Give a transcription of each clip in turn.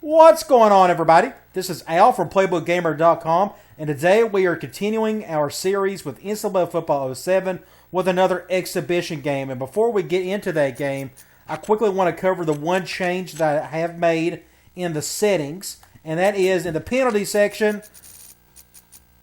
What's going on, everybody? This is Al from PlaybookGamer.com, and today we are continuing our series with NCAA Football 07 with another exhibition game. And before we get into that game, I quickly want to cover the one change that I have made in the settings, and that is in the penalty section.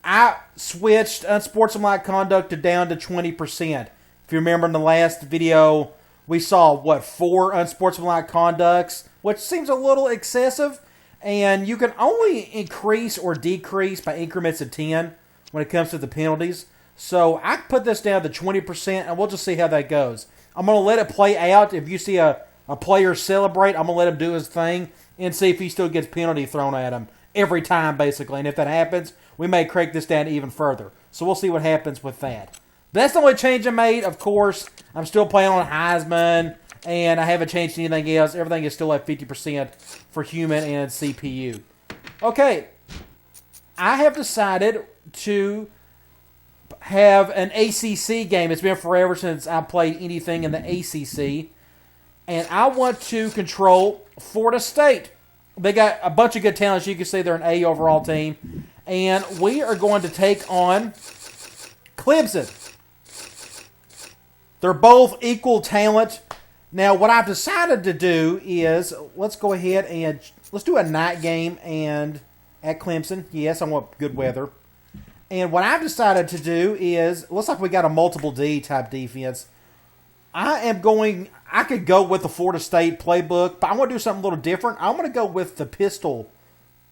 I switched unsportsmanlike conduct down to 20%. If you remember in the last video, we saw, 4 unsportsmanlike conducts, which seems a little excessive. And you can only increase or decrease by increments of 10 when it comes to the penalties. So I put this down to 20%, and we'll just see how that goes. I'm going to let it play out. If you see a player celebrate, I'm going to let him do his thing and see if he still gets penalty thrown at him every time, basically. And if that happens, we may crank this down even further. So we'll see what happens with that. That's the only change I made, of course. I'm still playing on Heisman, and I haven't changed anything else. Everything is still at 50% for human and CPU. Okay, I have decided to have an ACC game. It's been forever since I played anything in the ACC, and I want to control Florida State. They got a bunch of good talents. You can see they're an A overall team, and we are going to take on Clemson. They're both equal talent. Now, what I've decided to do is, let's go ahead and let's do a night game and at Clemson. Yes, I want good weather. And what I've decided to do is, looks like we got a multiple D type defense. I could go with the Florida State playbook, but I want to do something a little different. I'm going to go with the pistol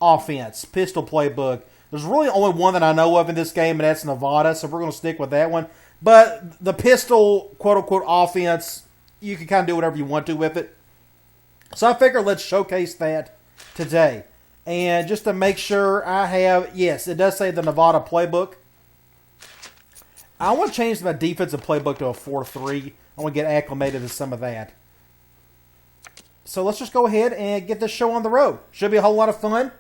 offense, pistol playbook. There's really only one that I know of in this game, and that's Nevada, so we're going to stick with that one. But the pistol, quote-unquote, offense, you can kind of do whatever you want to with it. So I figured let's showcase that today. And just to make sure I have, yes, it does say the Nevada playbook. I want to change my defensive playbook to a 4-3. I want to get acclimated to some of that. So let's just go ahead and get this show on the road. Should be a whole lot of fun.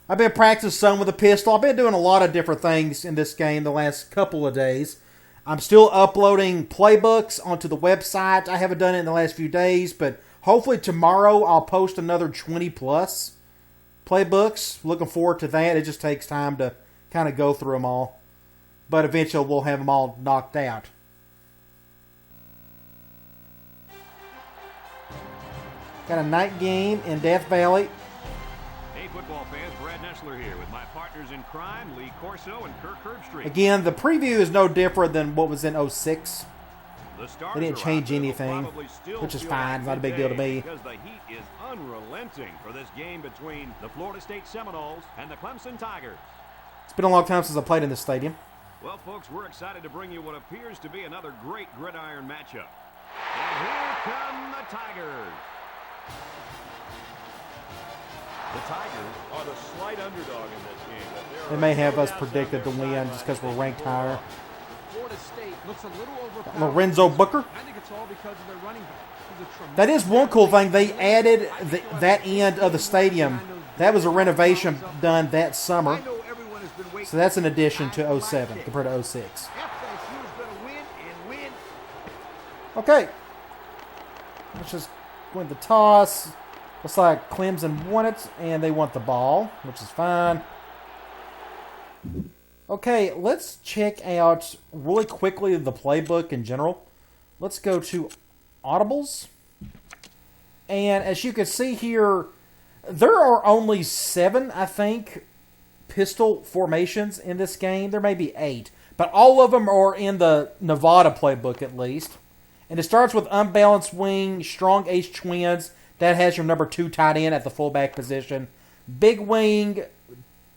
I've been practicing some with a pistol. I've been doing a lot of different things in this game the last couple of days. I'm still uploading playbooks onto the website. I haven't done it in the last few days, but hopefully tomorrow I'll post another 20-plus playbooks. Looking forward to that. It just takes time to kind of go through them all. But eventually we'll have them all knocked out. Got a night game in Death Valley. Hey, football fans, Brad Nessler here with my partners in crime, Lee Corso and Kirk Herbstreit. Again, the preview is no different than what was in 06. They didn't change anything, which is fine. Not a big deal to me. Because the heat is unrelenting for this game between the Florida State Seminoles and the Clemson Tigers. It's been a long time since I played in this stadium. Well, folks, we're excited to bring you what appears to be another great gridiron matchup. And here come the Tigers. The Tigers are the slight underdog in this game. But they may have us predicted to win just because we're ranked higher. Florida State looks a little overpowered. Lorenzo Booker. I think it's all because of their running back. That is one cool thing. They added that end of the stadium. That was a renovation done that summer. So that's an addition to 07 compared to 06. Okay. Let's just win the toss. Looks like Clemson won it, and they want the ball, which is fine. Okay, let's check out really quickly the playbook in general. Let's go to Audibles. And as you can see here, there are only 7, I think, pistol formations in this game. There may be 8, but all of them are in the Nevada playbook at least. And it starts with unbalanced wing, strong ace twins. That has your number 2 tight end at the fullback position. Big wing,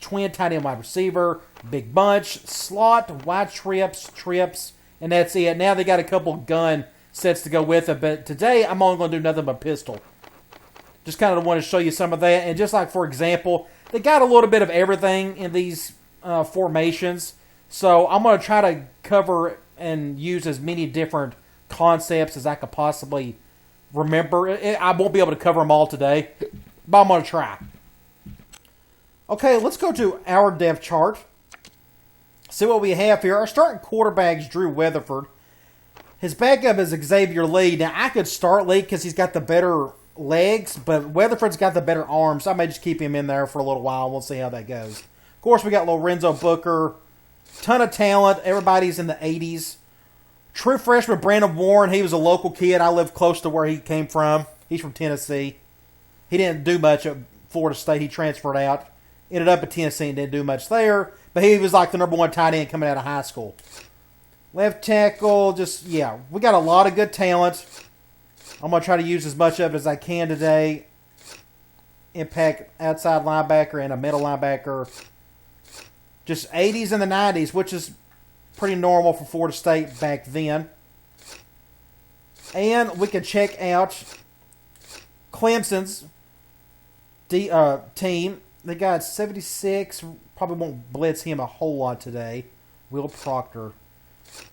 twin tight end wide receiver. Big bunch, slot, wide trips, and that's it. Now they got a couple gun sets to go with it, but today I'm only going to do nothing but pistol. Just kind of want to show you some of that. And just like, for example, they got a little bit of everything in these formations. So I'm going to try to cover and use as many different concepts as I could possibly remember. I won't be able to cover them all today, but I'm going to try. Okay, let's go to our depth chart. See what we have here. Our starting quarterback is Drew Weatherford. His backup is Xavier Lee. Now, I could start Lee because he's got the better legs, but Weatherford's got the better arms. So I may just keep him in there for a little while. We'll see how that goes. Of course, we got Lorenzo Booker. Ton of talent. Everybody's in the 80s. True freshman Brandon Warren. He was a local kid. I live close to where he came from. He's from Tennessee. He didn't do much at Florida State. He transferred out. Ended up at Tennessee and didn't do much there. But he was like the #1 tight end coming out of high school. Left tackle, we got a lot of good talent. I'm going to try to use as much of it as I can today. Impact outside linebacker and a middle linebacker. Just 80s and the 90s, which is pretty normal for Florida State back then. And we can check out Clemson's team. They got 76. Probably won't blitz him a whole lot today. Will Proctor.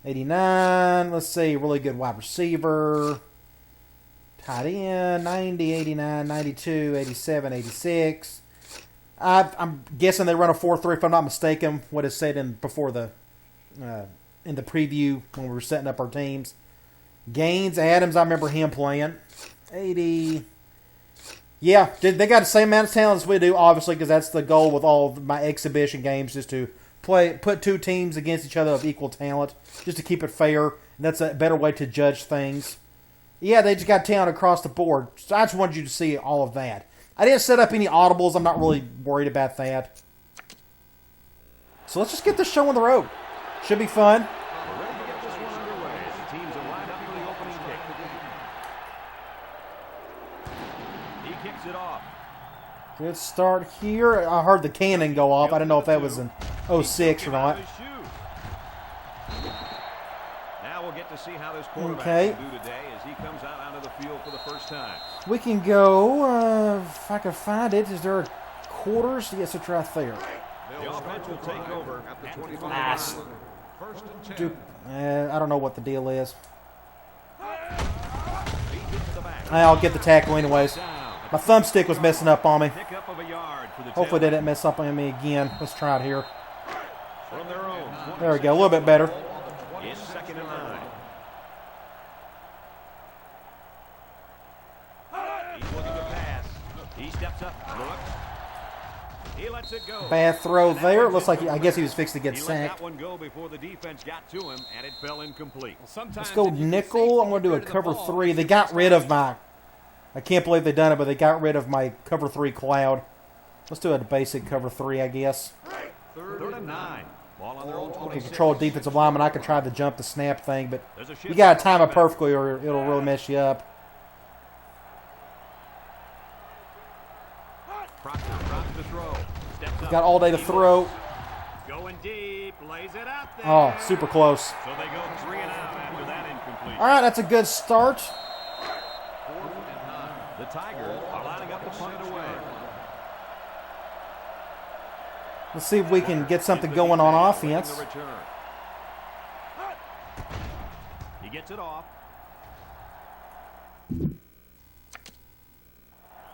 89. Let's see. Really good wide receiver. Tight end. 90, 89, 92, 87, 86. I'm guessing they run a 4-3 if I'm not mistaken. What is said in the preview when we were setting up our teams. Gaines, Adams, I remember him playing. 80. Yeah, they got the same amount of talent as we do, obviously, because that's the goal with all of my exhibition games, is to put two teams against each other of equal talent, just to keep it fair. And that's a better way to judge things. Yeah, they just got talent across the board. So I just wanted you to see all of that. I didn't set up any audibles. I'm not really worried about that. So let's just get this show on the road. Should be fun. We're ready to get this one underway. The teams are lined up for the opening kick. He kicks it off. Good start here. I heard the cannon go off. I didn't know if that was an 06 or not. Now we'll get to see how this quarterback can do today as he comes out onto the field for the first time. We can go, if I can find it. Is there a quarters? Yes, it's right there. The offense will take over at the 25. Nice. First and 10. I don't know what the deal is. He gets the back. I'll get the tackle anyways. My thumbstick was messing up on me. Pickup of a yard for the Hopefully they tailback. didn't mess up on me again. Let's try it here. From their own. There we go. A little bit better. It's 2nd and 9. He's looking to pass. He steps up. Looks. He lets it go. Bad throw there. Looks like I guess he was fixing to get He let sacked. that one go before the defense got to him, and it fell incomplete. Let's go nickel. I'm going to do a cover 3. They got rid of my... I can't believe they done it, but they got rid of my cover 3 cloud. Let's do a basic cover 3, I guess. 3rd and 9. Ball on their own I can 26. control a defensive lineman. I can try to jump the snap thing, but There's a shift you got to to time it quarterback. perfectly or it'll really mess you up. Proctor drops the throw. Steps up. Got all day to throw. Going deep. Lays it out there. Oh, super close. So they go 3 and out after that incomplete. All right, that's a good start. 4th and 9. The Tigers are lining up to punt it away. Let's see if we can get something going on offense. The return. He gets it off.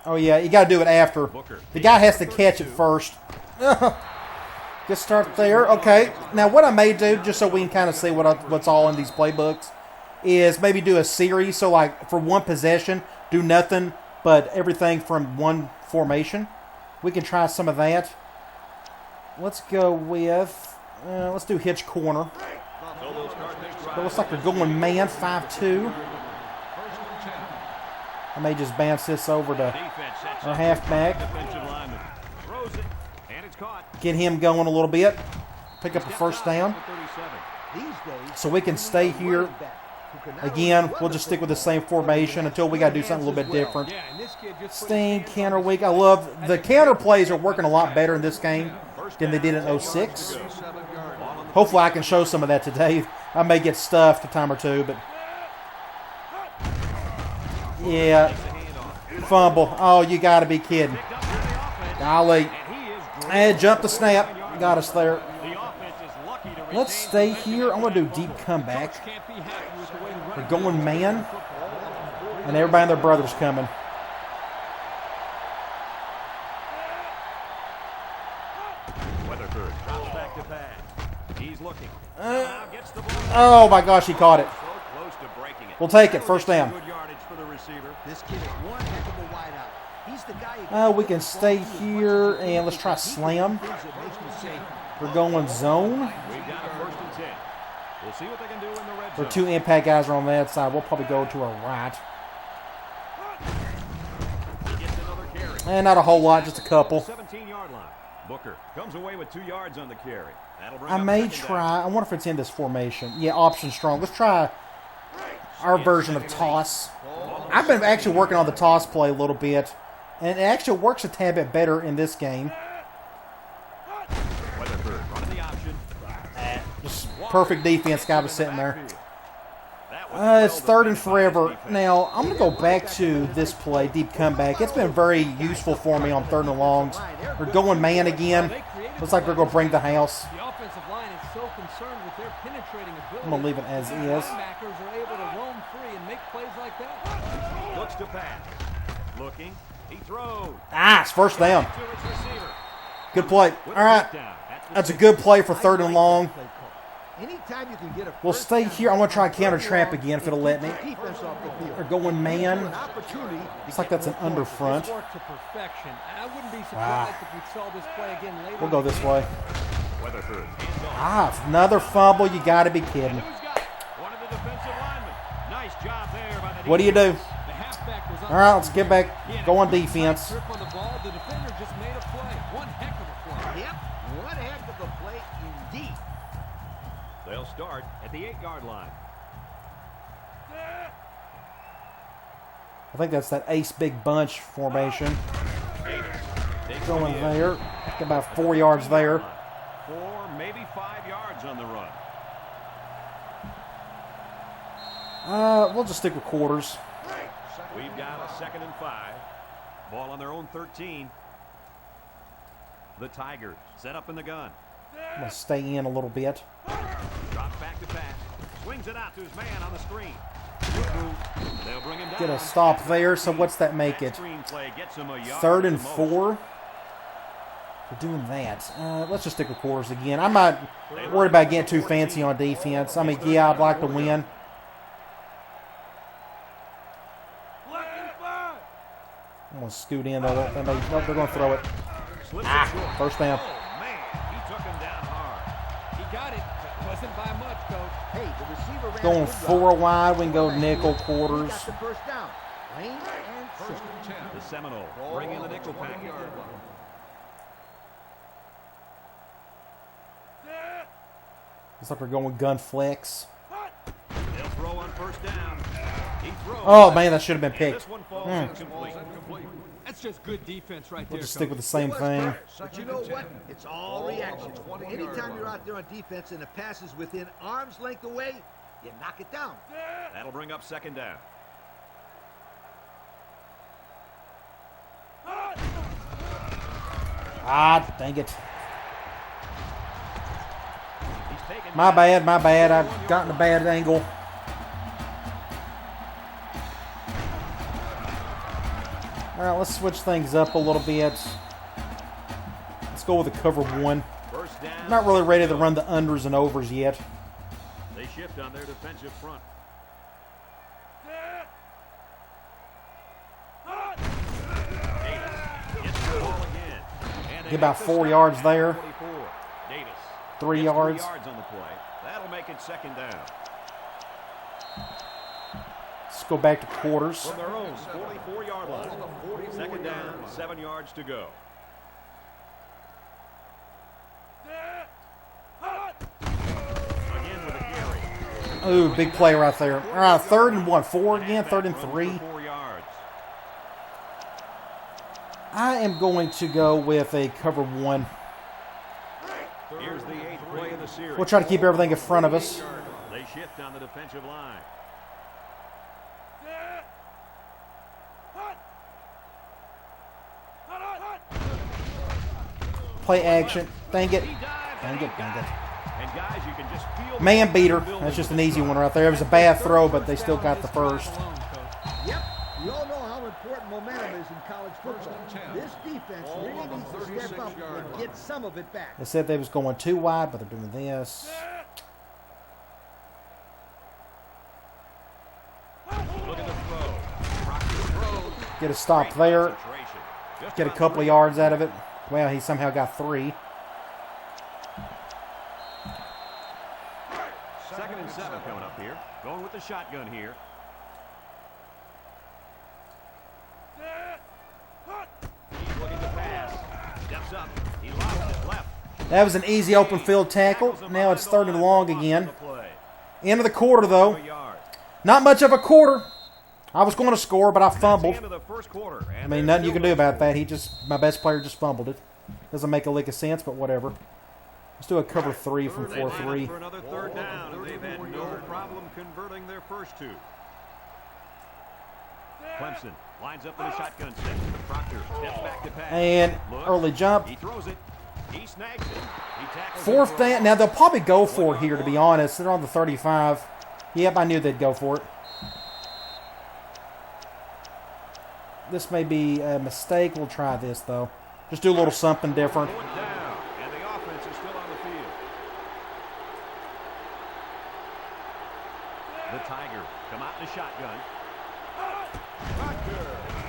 Oh, yeah, you got to do it after. Booker. The guy has to catch it first. Good start there. Okay, now what I may do, just so we can kind of see what's all in these playbooks, is maybe do a series. So, like, for one possession, do nothing but everything from one formation. We can try some of that. Let's go with, let's do hitch corner. It looks like they're going man, 5-2. I may just bounce this over to our halfback. Defensive lineman throws it, and it's caught. Get him going a little bit. Pick up the first down. So we can stay here. Again, we'll just stick with the same formation until we got to do something a little bit different. Yeah, and this kid just Sting, counter weak. I love the counter plays are working a lot better in this game than they did in 06. Hopefully I can show some of that today. I may get stuffed a time or two, but yeah, fumble. Oh, you got to be kidding. Golly. And jump the snap. Got us there. Let's stay here. I'm going to do deep comeback. can't be happy with the way the We're running going man. And everybody and their brother's coming. Weatherford drops back to pass. He's looking. Now gets the ball. Oh, my gosh, he caught it. So close to breaking it. We'll take it. First down. Good yardage for the receiver. This kid is one heck of a wideout. He's the guy. We can stay here and let's try slam. We're going zone. We've got a 1st and 10. We'll see what they can do in the red zone. Our 2 impact guys are on that side. We'll probably go to our right. He gets another carry. And not a whole lot, just a couple. 17-yard line. Booker comes away with 2 yards on the carry. That'll bring I up may second try. down. I wonder if it's in this formation. Yeah, option strong. Let's try our version of toss. I've been actually working on the toss play a little bit, and it actually works a tad bit better in this game. Weatherford running the option. Just perfect defense. Guy was sitting there. That was It's well 3rd and defended by forever. his defense. Now, I'm going to go back to this play, deep comeback. It's been very useful for me on 3rd and longs. We're going man again. Looks like they're going to bring the house. The offensive line is so concerned with their penetrating ability. I'm going to leave it as is. Linebackers are able to roam free and make plays like that. Looks to pass. Looking. He throws. Ah, it's first down. To his receiver. Good play. All right. That's a good play for 3rd and long. Anytime you can get a We'll stay here. I'm going to try and counter trap again if it'll let me. defense off the field. They're going man. An opportunity. Looks like that's an under front. They work to perfection. I wouldn't be surprised Wow. if we saw this play again later. We'll go this way. Weatherford. Hands off. Ah, another fumble. You got to be kidding. Who's got it? One of the defensive linemen. Nice job there by the What do you do? The halfback was All right, let's get back. Go on defense. Grip on the ball. The defender just made a play. One heck of a play. Yep, one heck of a play indeed. They'll start at the 8-yard line. I think that's that ace big bunch formation. Takes Going the in. there. About 4 yards there. 4, maybe 5 yards on the run. We'll just stick with quarters. We've got a 2nd and 5. Ball on their own 13. The Tigers set up in the gun. I'm going to stay in a little bit. Drops back to pass. Swings it out to his man on the screen. Good move. They'll bring him down. Get a stop there. So what's that make it? Screen play gets him a yard 3rd and at the most. 4. We're doing that. Let's just stick with quarters again. I'm not worried about getting too fancy on defense. I mean, yeah, I'd like to win. I'm going to scoot in, though. They're going to throw it. Slips it Ah, short. first down. Oh, man. He took him down hard. He got it, but wasn't by much, Coach. Hey, the receiver ran Going a good 4 route. wide. We can go nickel He quarters. got the first down. Plain and simple. The Seminole bring in the nickel pack. Looks like we're going gun flex. They'll throw on first down. He throws. Oh, man, that should have been And picked. this one falls incomplete. That's just good defense right We'll there, just stick Coach. with the same thing. But you know what? It's all reaction. Anytime you're out there on defense and the pass is within arm's length away, you knock it down. That'll bring up 2nd down. Ah, dang it. He's taken My bad, my bad. I've gotten a bad angle. All right, let's switch things up a little bit. Let's go with the cover 1. First down. I'm not really ready to run the unders and overs yet. They shift on their defensive front. Davis gets the ball again. And they Get about make the 4 stop yards at there. 24. Davis 3 gets yards. 3 yards on the play. That'll make it 2nd down. Let's go back to quarters. From their own 44-yard line. 2nd down, 7 yards to go. Again with a carry. Ooh, big play right there. All right, 3rd and 1. 4 again, 3rd and 3. 4 yards. I am going to go with a cover 1. Here's the 8th play of the series. We'll try to keep everything in front of us. They shift on the defensive line. Play action. Dang it. He dives Dang and it, he dang got it. And guys, you can just feel the Man beater. building That's just in an this easy drive. one right there. It was a bad throw, but they still got the first. Yep, we all know how important momentum is in college football. This defense really needs to step up and get some of it back. They said they was going too wide, but they're doing this. Get a stop there. Get a couple of yards out of it. Well, he somehow got 3. 2nd and 7 coming up here. Going with the shotgun here. He's looking to pass. Steps up. He lobs it left. That was an easy open field tackle. Now it's 3rd and long again. End of the quarter, though. Not much of a quarter. I was going to score, but I fumbled. I mean, nothing you can do about that. My best player just fumbled it. Doesn't make a lick of sense, but whatever. Let's do a cover 3 from 4-3. For another 3rd down, and they've had no problem converting their first 2. Clemson lines up in a shotgun set. Proctor steps back to pass. And early jump. He throws it. He snags it. He tackles 4th down. Now, they'll probably go for it here, to be honest. They're on the 35. Yep, I knew they'd go for it. This may be a mistake. We'll try this, though. Just do a little something different. And the offense is still on the field. The Tigers come out in the shotgun.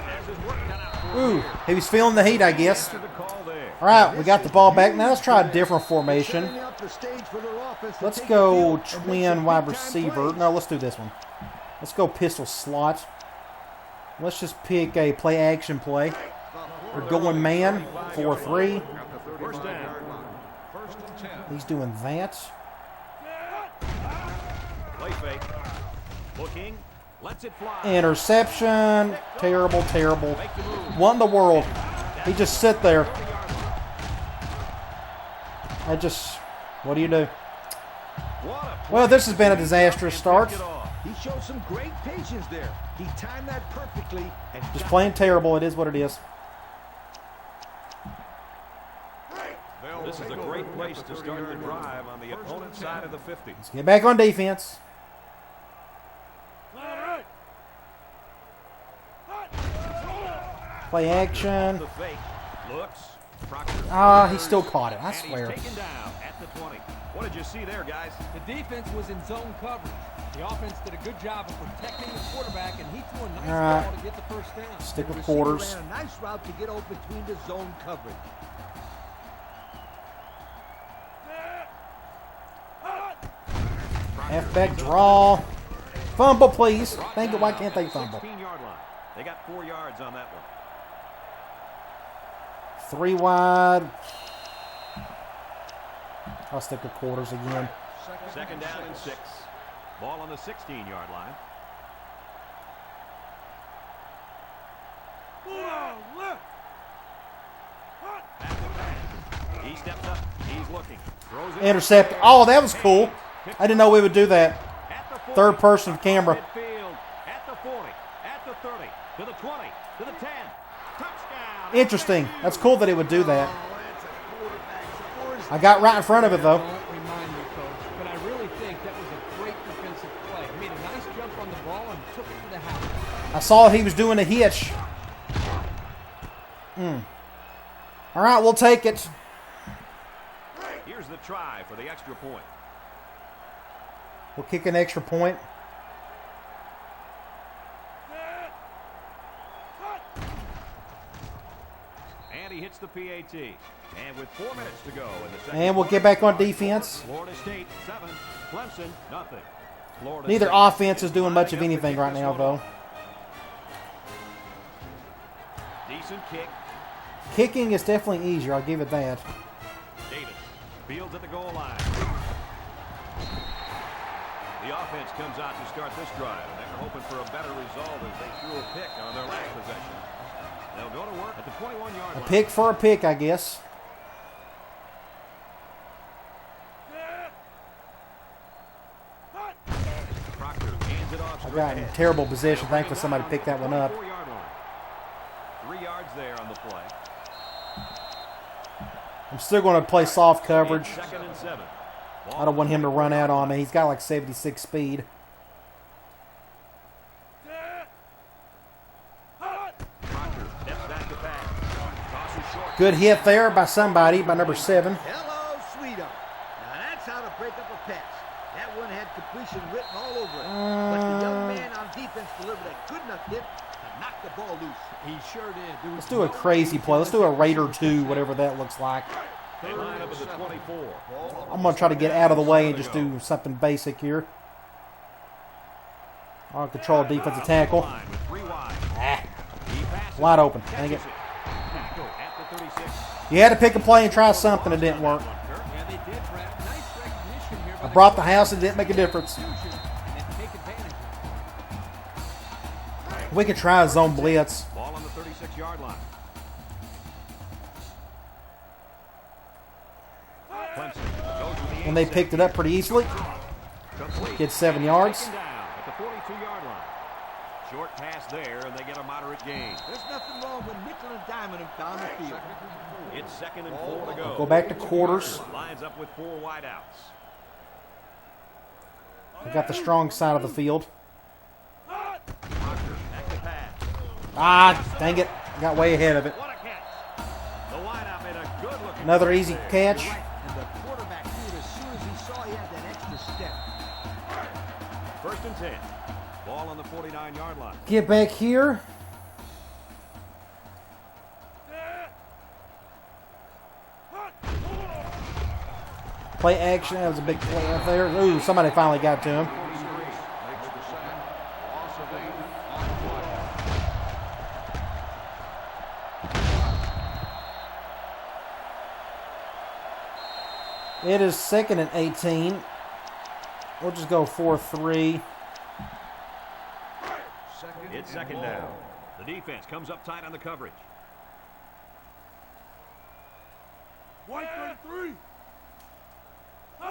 Has his work cut out for Ooh, him. he was feeling the heat, I guess. After the call there. All right, we got the ball back. Now let's try a different formation. Setting up the stage for their offense to Let's take go the field and make twin some wide big-time receiver. plays. No, let's do this one. Let's go pistol slot. Let's just pick a play action play. We're going man, 4-3. First down. He's doing that. Play fake. Looking. Lets it fly. Interception. Terrible, terrible. What in the world? He just sit there. What do you do? Well, this has been a disastrous start. He showed some great patience there. He timed that perfectly. And Just plain terrible. It is what it is. This is a great place to start the drive on the opponent's side of the 50. Let's get back on defense. Play action. The fake. Looks. Ah, he still caught it. I And swear. he's taken down at the 20. What did you see there, guys? The defense was in zone coverage. The offense did a good job of protecting the quarterback, and he threw a nice right. ball to get the first down. Stick the with receiver quarters. ran a nice route to get over between the zone coverage. Halfback draw. Fumble, please. Thank you. Why can't they fumble? 16-yard line. They got 4 yards on that one. 3 wide. I'll stick with quarters again. 2nd down and 6. Ball on the 16-yard line. He steps up. He's looking. Throws it. Intercept. Oh, that was cool. I didn't know we would do that. At the 40, Third person camera. midfield, at the 40, at the 30, to the 20, to the 10. Touchdown. Interesting. That's cool that it would do that. I got right in front of it, though. Don't remind me, Coach, but I really think that was a great defensive play. He made a nice jump on the ball and took it to the house. I saw he was doing a hitch. All right, we'll take it. Here's the try for the extra point. We'll kick an extra point. And he hits the PAT. And with 4 minutes to go in the second And we'll get back on defense. Florida State 7, Clemson nothing. Florida Neither State offense is doing much of anything right now, though. Decent kick. Kicking is definitely easier. I'll give it that. Davis fields at the goal line. The offense comes out to start this drive. They were hoping for a better result as they threw a pick on their last possession. They'll go to work at the 21-yard line. Pick for a pick, I guess. Proctor hands it off. I got in terrible position. Thankfully, somebody picked that one up. 24-yard line. 3 yards there on the play. I'm still going to play soft coverage. 2nd and 7. I don't want him to run out on me. He's got like 76 speed. Proctor steps back to pass. Tosses short. Good hit there by somebody, by number 7. Hello, sweetheart. Now that's how to break up a pass. That one had completion written all over it. But the young man on defense delivered a good enough hit to knock the ball ball loose. He sure did. Let's do a crazy play. Let's do a Raider 2, whatever that looks like. They line up at the 24. I'm going to try to get out of the way and just do something basic here. I'll control defensive tackle. Ah, wide open. Dang it. You had to pick a play and try something that didn't work. Yeah, they did, Brad. Nice recognition here. I brought the house and it didn't make a difference. We could try a zone blitz. Ball on the 36-yard line. Clemson goes with the And they picked it up pretty easily. complete. Get 7 yards. Second down at the 42-yard line. Short pass there, and they get a moderate gain. There's nothing wrong with nickel and diming him down the field. It's 2nd and 4 to go. Go back to quarters. Lines up with 4 wideouts. We got the strong side of the field. Proctor, back to pass. Ah, dang it. Got way ahead of it. What a catch. The wideout made a good-looking Another easy catch. And the quarterback knew it as soon as he saw he had that extra step. 1st and 10. Ball on the 49-yard line. Get back here. Play action. That was a big play right there. Ooh, somebody finally got to him. It is 2nd and 18. We'll just go 4-3. It's 2nd down. The defense comes up tight on the coverage.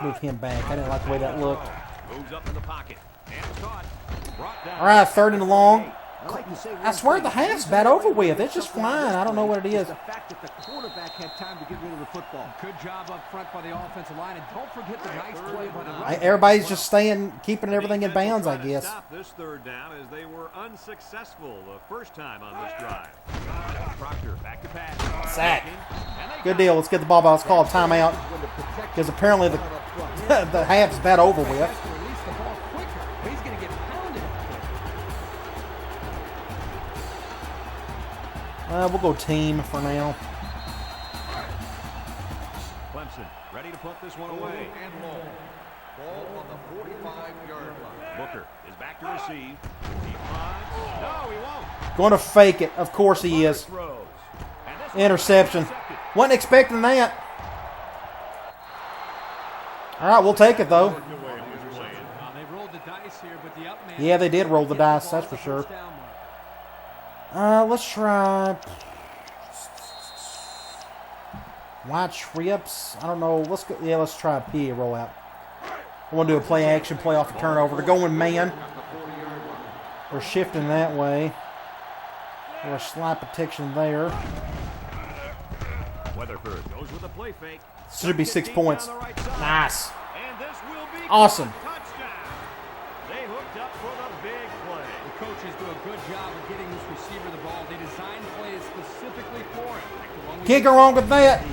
Move him back. I didn't like the way that looked. Moves up in the pocket. And it's caught. Brought down. All right, 3rd and long. I like to say I swear the half's about over with. It's just flying. I don't know what it is. The fact that the quarterback had time to get rid of the football. Good job up front by the offensive line, and don't forget the nice play by the running Everybody's just keeping everything in bounds, I guess. Stop this 3rd down as they were unsuccessful the first time on this drive. Proctor back to pass. Sack. Good deal. Let's get the ball back. Let's call a timeout because apparently the the half's about over with. release the ball quicker. He's going to get pounded. up We'll go team for now. Clemson ready to put this one away. And long. Ball on the 45-yard line. Booker is back to receive. He finds. No, he won't. Going to fake it. Of course he is. Throws. And this Interception. intercepted. Wasn't expecting that. All right, we'll take it though. They rolled the dice here, but the up man. Yeah, they did roll the dice. That's for sure. Let's try wide trips. I don't know. Let's go. Yeah, let's try a PA rollout. I want to do a play action, play off the turnover. They're going man. We're shifting that way. There's slide protection there. Weatherford goes with a play fake. Should be 6 points. Down the right side. Nice. And this will be Awesome. touchdown. They hooked up for the big play. The coaches do a good job of getting this receiver the ball. They designed plays specifically for him. Can't go wrong with that.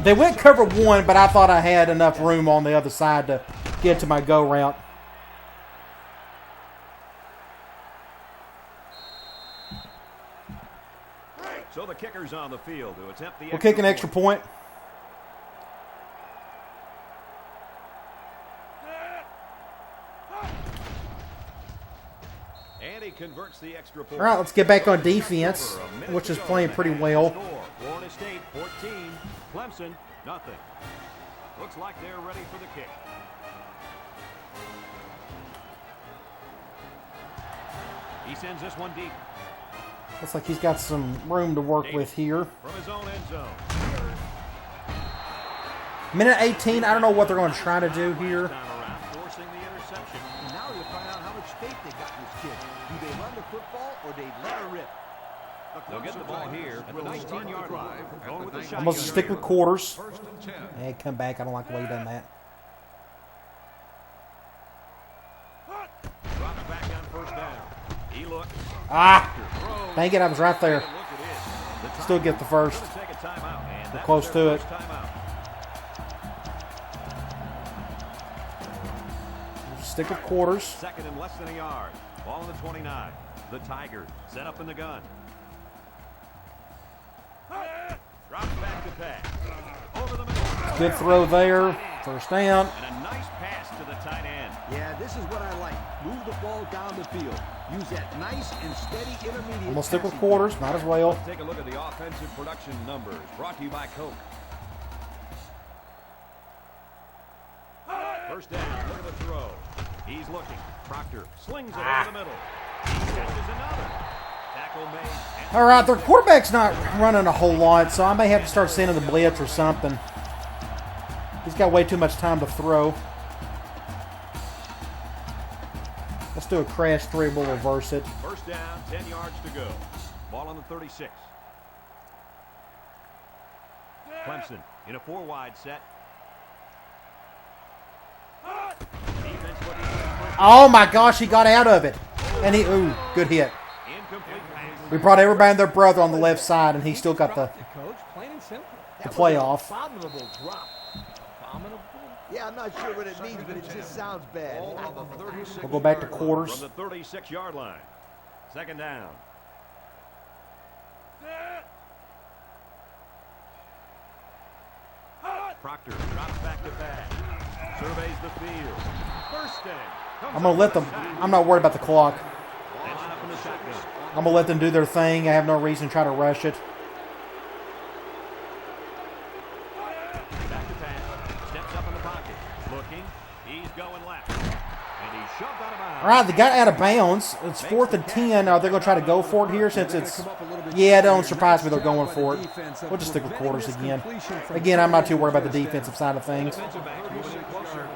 They went cover 1, but I thought I had enough room on the other side to get to my go route. So the kicker's on the field to attempt the We'll kick an extra point. And he converts the extra point. All right, let's get back on defense, which is playing pretty well. Florida State 14, Clemson nothing. Looks like they're ready for the kick. He sends this one deep. Looks like he's got some room to work with here. From his own end zone. Minute 18, I don't know what they're going to try to do here. Time around, forcing the interception. And now you'll find out how much faith they got in this kid. Do they run the football or they let her rip? They'll get the ball here at the 19-yard line. Going with the I'm going to shotgun. stick with quarters. 1st and 10. Hey, come back. I don't like the way you done that. Drops back on 1st down. He looks. Ah! Dang it, I was right there. Look at it. Still get the first. Gonna take a timeout, and that close was their to it. first timeout. Stick with quarters. 2nd and less than a yard. Ball on the 29. the Tigers set up in the gun. Drops back to pass. Over the middle. Good throw there. First down. And a nice pass to the tight end. Yeah, this is what I like. Move the ball down the field. Use that nice and steady intermediate. I'm going to stick with passing quarters. Might as well. Let's take a look at the offensive production numbers brought to you by Coke. First down. Look at the throw. He's looking. Proctor slings it over the middle. He catches another. Tackle made. All right, their quarterback's not running a whole lot, so I may have to start sending the blitz or something. He's got way too much time to throw. Let's do a crash 3. We'll reverse it. First down, 10 yards to go. Ball on the 36. Clemson in a 4-wide set. Defense looking for Oh my gosh, he got out of it. And he, ooh, good hit. incomplete pass. We brought everybody and their brother on the left side, and he still got the Coach, plain and simple. playoff. Abominable drop. Abominable. Yeah, I'm not sure what it means, but it just sounds bad. Ball on the 36. We'll go back to quarters. From the 36-yard line. Second down. Proctor drops back to pass. Surveys the field. First down. I'm gonna let them. I'm not worried about the clock. They line up in the shotgun. I'm gonna let them do their thing. I have no reason to try to rush it. Back to pass. Steps up in the pocket. Looking. He's going left. And he's shoved out of bounds. All right, they got out of bounds. It's 4th and 10. Are they gonna try to go for it here since it's? Yeah, don't surprise me. They're going for it. We'll just stick with quarters again. Again, I'm not too worried about the defensive side of things. Defensive back moving in closer.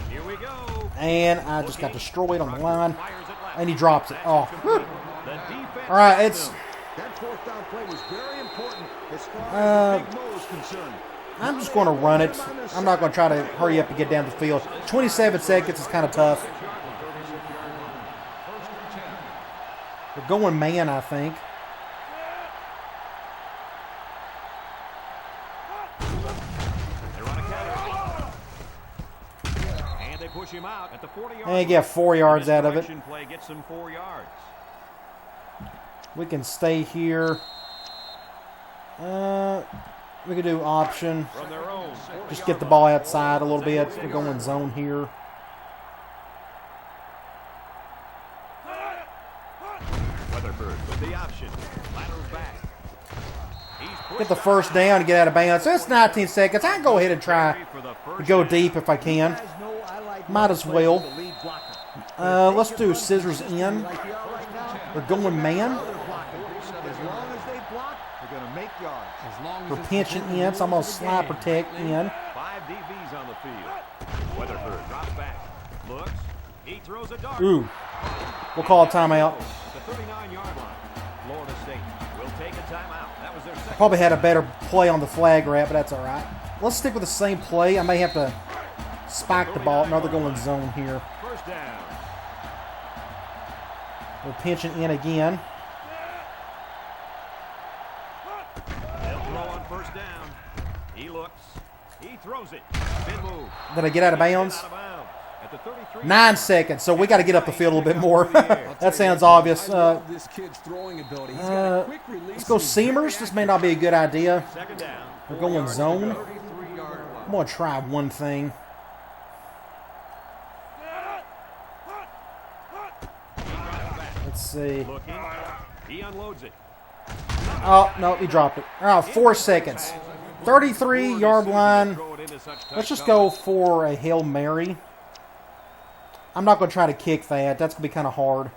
Here we go. And I just got destroyed on the line. Fires it left. And he drops it. Oh. Whew. The defense All right, it's. That 4th down play was very important as far as the Big Mo is concerned. I'm just going to run it. I'm not going to try to hurry up and get down the field. 27 seconds is kind of tough. We're going man, I think. They run a counter. And they push him out at the 40-yard And get 4 yards out of it. Misdirection play gets him 4 yards. We can stay here. We can do option. From their own Just get the ball outside a little bit. We're going zone here. Weatherford with the option. Ladders back. He's Get the first down and get out of bounds. So it's 19 seconds. I can go ahead and try to go deep if I can. Guys know I like Might as well. the lead blocker. Let's do scissors in. Like they are right now, We're going man. they're blocking. As long as they block, they're going to make yards. As long as We're it's pinching within the in, so I'm going to rules of the slide game. protect in. 5 DBs on the field. Weatherford drops back. Looks. He throws a dart. Ooh. We'll call a timeout. At the 39-yard line. Florida State will take a timeout. That was their second. Probably had a better play on the flag grab, but that's all right. Let's stick with the same play. I may have to spike the ball. No, they're going zone here. First down. We're pinching in again. They'll throw on first down. He looks. He throws it. Spin move. Did I get out of bounds? Out of bounds. At the 33. 9 seconds, so we got to get up the field a little bit more. That sounds obvious. I love this kid's throwing ability. He's got a quick release. Let's go seamers. This may not be a good idea. Second down. We're going zone. 33-yard line. I'm going to try one thing. Let's see. Looking. He unloads it. Oh, no, he dropped it. All right, 4 seconds. 33-yard line. Throw it into such Let's just tight go coverage. for a Hail Mary. I'm not going to try to kick that. That's going to be kind of hard.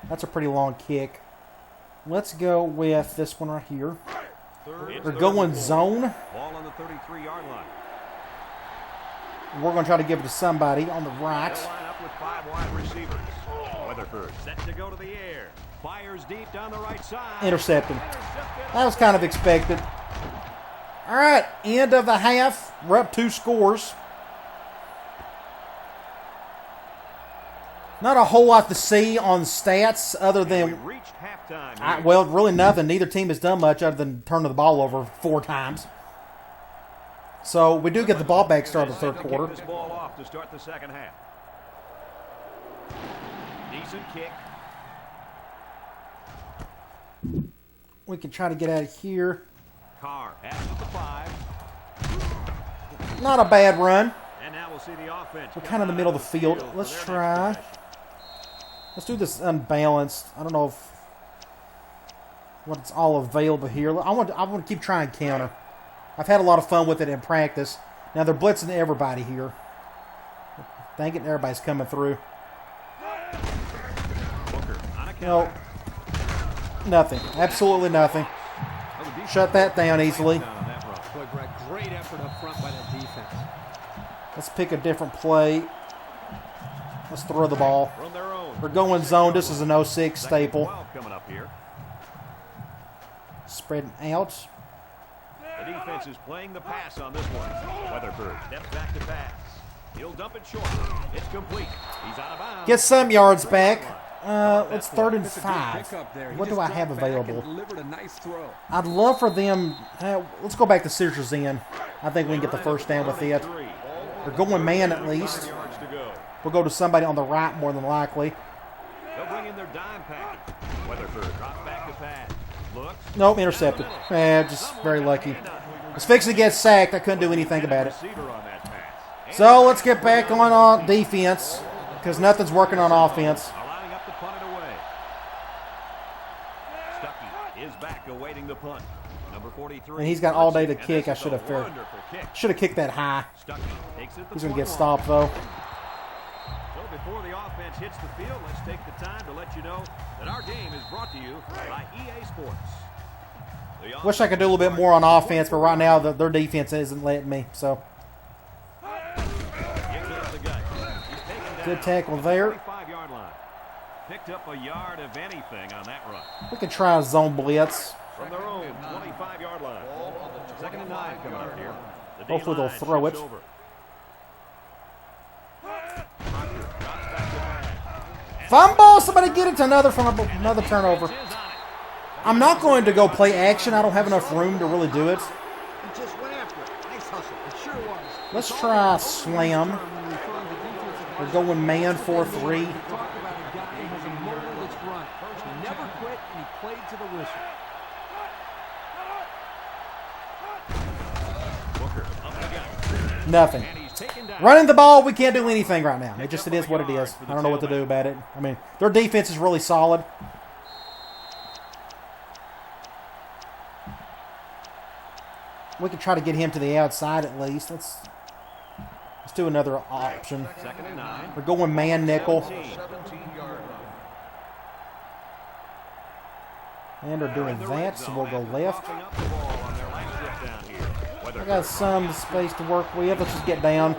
That's a pretty long kick. Let's go with this one right here. It's We're third going and 4. zone. Ball on the 33-yard line. We're going to try to give it to somebody on the right. They'll line up with 5 wide receivers. Weatherford set to go to the air. Fires deep down the right side. Intercepted. That was kind of expected. All right, end of the half. We're up 2 scores. Not a whole lot to see on stats other than, We've reached halftime. here. well, really nothing. Neither team has done much other than turning the ball over 4 times. So we do get the ball back start of the third Kick quarter. this ball off to start the second half. Decent kick. We can try to get out of here. Carr has it to 5. Not a bad run. And now we'll see the offense. We're kind of in the middle of the field. for Let's their try. next possession. Let's do this unbalanced. I don't know if what's all available here. I want to keep trying counter. I've had a lot of fun with it in practice. Now they're blitzing everybody here. Dang it, everybody's coming through. Booker on a No, counter. nothing. Absolutely nothing. Shut that down easily. Down on that run. Boy, Brett, great effort up front by that defense. Let's pick a different play. Let's throw the ball. From their own. We're going zone. This is an 06 Second staple. 12 coming up here. Spreading out. The defense is playing the pass on this one. Weatherford steps back to pass. He'll dump it short. It's complete. He's out of bounds. Get some yards back. Let's That's 3rd and That's a good 5. pickup there. He What do just I have dropped back and available? delivered a nice throw. I'd love for them. Let's go back to Scissors in. I think we can get the first down with it. They're going man at least. Yards to go. We'll go to somebody on the right more than likely. They'll bring in their dime package. Weatherford drops back to pass. Looks. Nope, intercepted. Just very lucky. I was fixing to get sacked. I couldn't do anything about it. Receiver on that pass. So let's get back on defense because nothing's working on offense. Lining up to punt it away. Stuckey is back awaiting the punt. Number 43. And he's got all day to And kick. this I is should a have fair. wonderful kick. Should have kicked that high. Stuckey takes it at the He's gonna point get line. stopped though. So before the offense hits the field, let's take the time to let you know that our game is brought to you by EA Sports. The Wish I could do a little bit more on offense, but right now their defense isn't letting me. So Gives it up the gut. He's taken down good tackle there. 25-yard line. Picked up a yard of anything on that run. We can try a zone blitz. From their own 25-yard line. 2nd and 9 coming up here. The Hopefully they'll D-line throw it. shifts over. Proctor drops back to pass. Fumble! Somebody get it to another fumble, another turnover. Is on it. I'm not going to go play action. I don't have enough room to really do it. He just went after it. Nice hustle. It sure was. Let's try slam. We're going man 4-3. Talk about a guy who has a motor that's run. He never quit, and he played to the whistle. Booker up the gut. Nothing. And he's taken down. Running the ball, we can't do anything right now. It is what it is. I don't know what to do about it. I mean, their defense is really solid. We could try to get him to the outside at least. Let's do another option. 2nd and 9. We're going man nickel. 17-yard line. And they're doing that, so we'll go left. Coughing up the ball on their last trip down here. I Weatherford got some space to work with. Let's just get down.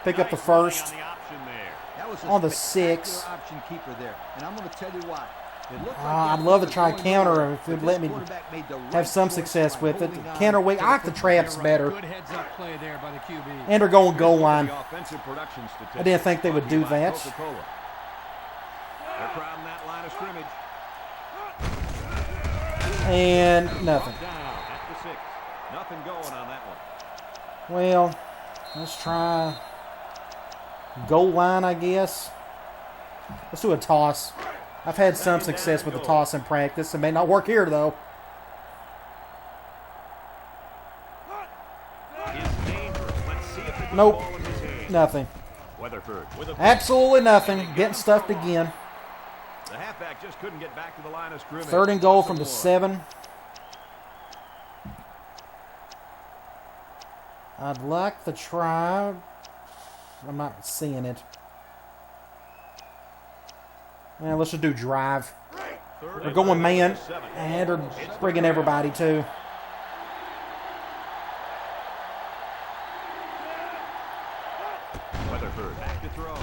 Pick up the nice running first. on the option there. That was a On the spectacular 6. option keeper there. And I'm going to tell you why. It looked like I'd that love to was try going counter nowhere, if but it'd this let me quarterback made the right have some choice success by with it. holding on Counter weak. to I like the traps better. Good heads-up play there by the QB. And they're going goal line. The offensive production statistics I didn't think they would do brought to you by that. Coca-Cola. They're crowding that line of scrimmage. And nothing. Brought down at the 6. Nothing going on that one. Well, let's try goal line, I guess. Let's do a toss. I've had some success with the toss in practice. It may not work here, though. Is dangerous. Let's see if they get Nope. the ball in his hand. Nothing. Weatherford with a Absolutely nothing. Getting stuffed again. The halfback just couldn't get back to the line of scrimmage. 3rd and goal from the 7. I'd like to try. I'm not seeing it. Well, let's just do drive. They're going man, and they're bringing everybody too. Weatherford back to throw.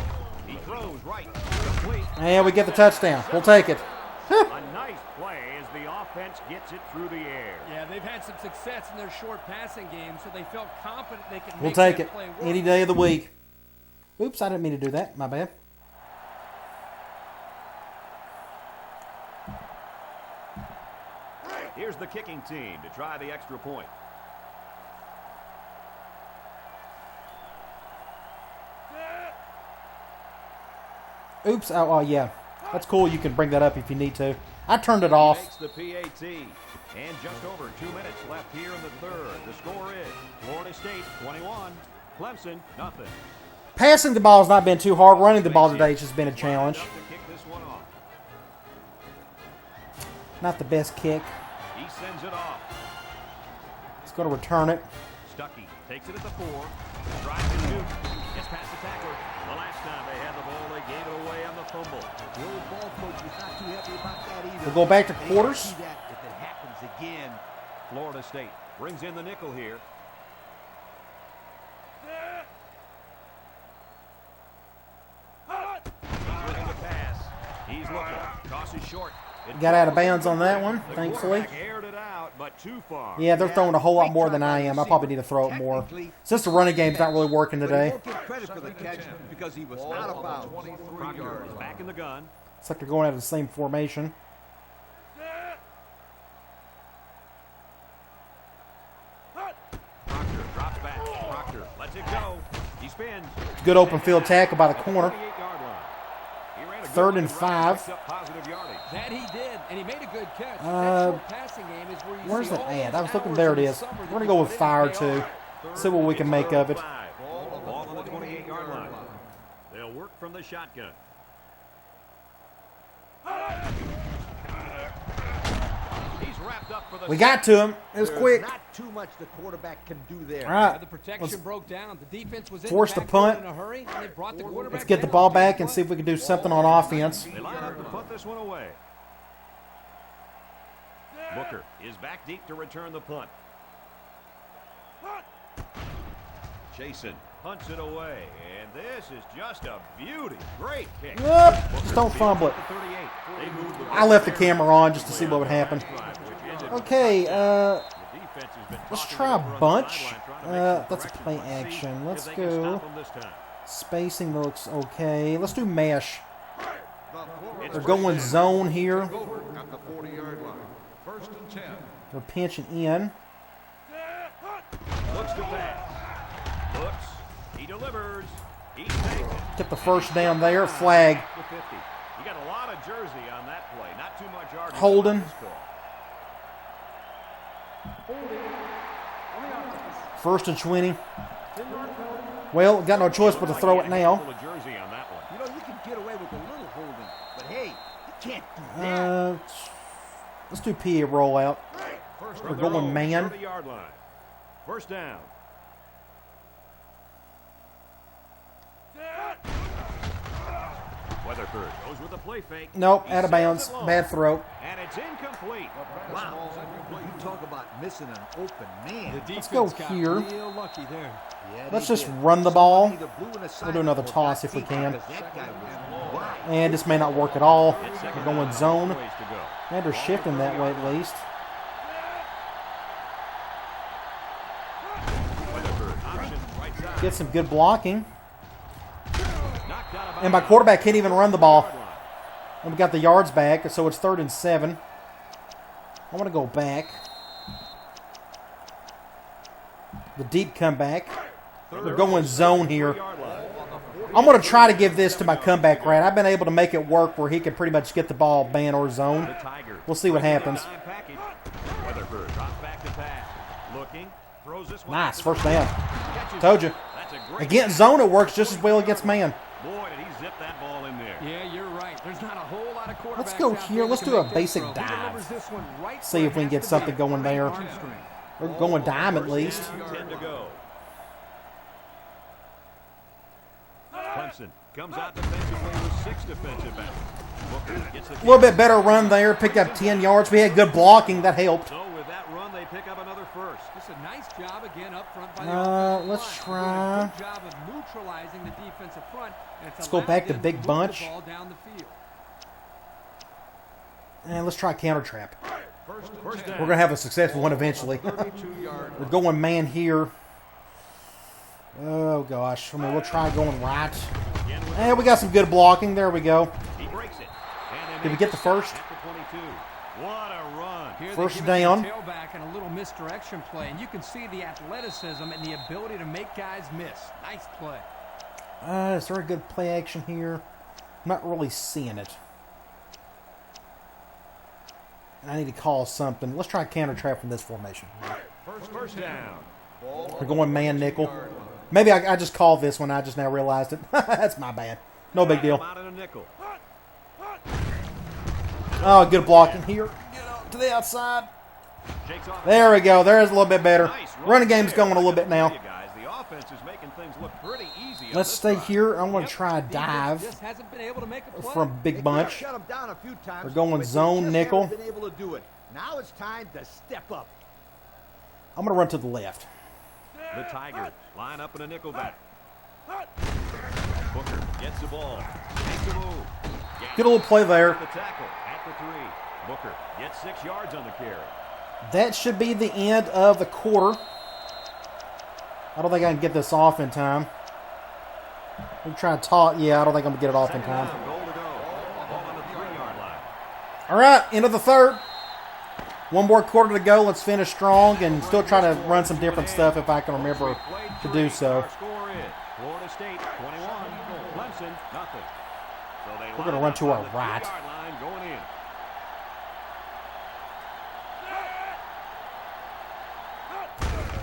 He throws right. Complete. And we get the touchdown. We'll take it. A nice play as the offense gets it through the air. Yeah, they've had some success in their short passing game, so they felt confident they could We'll make take that it play work. any day of the week. Oops, I didn't mean to do that. My bad. Here's the kicking team to try the extra point. Oops. Oh, yeah. That's cool. You can bring that up if you need to. I turned it off. Makes the PAT. And just over 2 minutes left here in the third. The score is Florida State 21, Clemson nothing. Passing the ball has not been too hard. Running the ball today has just been a challenge. Not the best kick. He sends it off. He's going to return it. Stuckey takes it at the 4. Drives and shoots. Gets past the tackler. The last time they had the ball, they gave it away on the fumble. The old ball coach is not too happy about that either. We'll go back to quarters. See that if it happens again. Florida State brings in the nickel here. He's looking to pass. He's looking. Toss is short. Got out of bounds on that one, thankfully. Aired it out, but too far. Yeah, they're throwing a whole lot more than I am. I probably need to throw it more. Since the running game's not really working But he today. won't get credit for the catch because he was out of bounds. 23 yards. Back in the gun. It's like they're going out of the same formation. Proctor drops back. Proctor lets it go. He spins. Good open field tackle by the corner. 28-yard line. He ran a good 3rd and run, 5. picked up positive yardage. That he did, and he made a good catch. Uh, That short passing game is where you Where's see it all at? those I was looking. hours There of it the is. summer We're that going to you go with put in, fire, they too. are. See what we can make of it. Ball on the 28-yard line. They'll work from the shotgun. He's wrapped up for the We got to him. It was There's quick. not too much the quarterback can do there. All right. The protection broke down. The defense was in Force the the backfield punt. in a hurry, and they brought the quarterback Let's get the down. ball back and see if we can do something on offense. They line up to put this one away. Booker is back deep to return the punt. Jason punts it away, and this is just a beauty. Great kick. Just don't fumble it. The 38. They moved the I left the camera on just to see what would happen. Okay, The defense has been let's talking try a over on the bunch. sideline, trying to make some That's a corrections. play Let's see action. if Let's they can go. stop 'em this time. Spacing looks okay. Let's do mesh. It's They're going zone here. At the 40-yard line. 1st and 10. They're pinching in. Looks to pass. Looks. He delivers. He takes it. Get the first down there. Flag. The 50. You got a lot of jersey on that play. Not too much yardage. Holding. on this call. 1st and 20. Well, got no choice but to throw it now. Full of jersey on that one. You know, you can get away with a little holding, but hey, you can't do that. Let's do PA rollout. We're going man. 30-yard line. First down. Weatherford goes with the play fake. Nope, He out of sails bounds. it long. Bad throw. And it's incomplete. Wow. You talk about missing an open man. Let's go Defense got here. Real lucky there. Yeah, Let's they just did. run the ball. Someone either blew an We'll do assignment another or toss got if we beat can. because that guy was wide. And this may not work at all. It's We're second going down. zone. Ways to go. And they're shifting that way at least. Weatherford option right side. Get some good blocking. Knocked out of And my bounds. quarterback can't even run the ball. And we got the yards back, so it's 3rd and 7. I want to go back. The deep comeback. They're going zone here. I'm going to try to give this to my comeback rat. I've been able to make it work where he can pretty much get the ball man or zone. The Tiger. We'll see what happens. Dime package. Weatherford drops back to pass. Looking. Throws this one. Nice, first down. Catches Told you. it. That's a great Against zone, it works just as well against man. Boy, did he zip that ball in there. Yeah, you're right. There's not a whole lot of quarterbacks Let's go out here. there Let's that do can a make basic this throw. He delivers dive. this one right See where if we it can has get to something be. going there. Arm strength. We're going dime at least. 10 to go. Clemson comes out defensively with 6 defensive backs. Booker gets the A little bit better run there. Picked up 10 yards. We had good blocking. That helped. So with that run, they pick up another first. Just a nice job again up front by the offensive let's line. They're doing try. a good job of neutralizing the defensive front. And it's Let's go allowed back to them big move bunch. The ball down the field. And let's try counter trap. First down. We're going to have a successful one eventually. 32-yard We're going man here. Oh, gosh. I mean, we'll try going right. And we got some good blocking. There we go. He breaks it. And they Did we make get the first? at the 22. What a run. Here First they give down. It to the tailback and a little misdirection play, and you can see the athleticism and the ability to make guys miss. Nice play. Is there a good play action here? I'm not really seeing it. I need to call something. Let's try a counter trap from this formation. First down. We're going man nickel. Maybe I just called this one. I just now realized it. That's my bad. No big deal. Out in a nickel. Oh, good blocking here. Get up to the outside. Shakes off. There we go. There's a little bit better. Nice run Running game's there. going a little bit now. You guys, the offense is making things look pretty easy. Let's stay here. I'm going to try a Defense dive just hasn't been able to make a play. from Big They Bunch. shut him down a few times, We're going but they zone just nickel. haven't been able to do it. Now it's time to step up. I'm going to run to the left. The Tigers line up in a nickel back. Booker gets the ball. Makes a move. Good little play there. The tackle at the 3. Booker gets 6 yards on the carry. That should be the end of the quarter. I don't think I can get this off in time. I'm trying to talk. Yeah, I don't think I'm going to get it off in Second time. down, goal to go. Ball on the 3-yard line. All right, end of the third. One more quarter to go. Let's finish strong and still try to run some different stuff if I can remember to do so. Our score is Florida State 21, Clemson nothing. So they We're gonna line run up to our on the right. 3-yard line going in.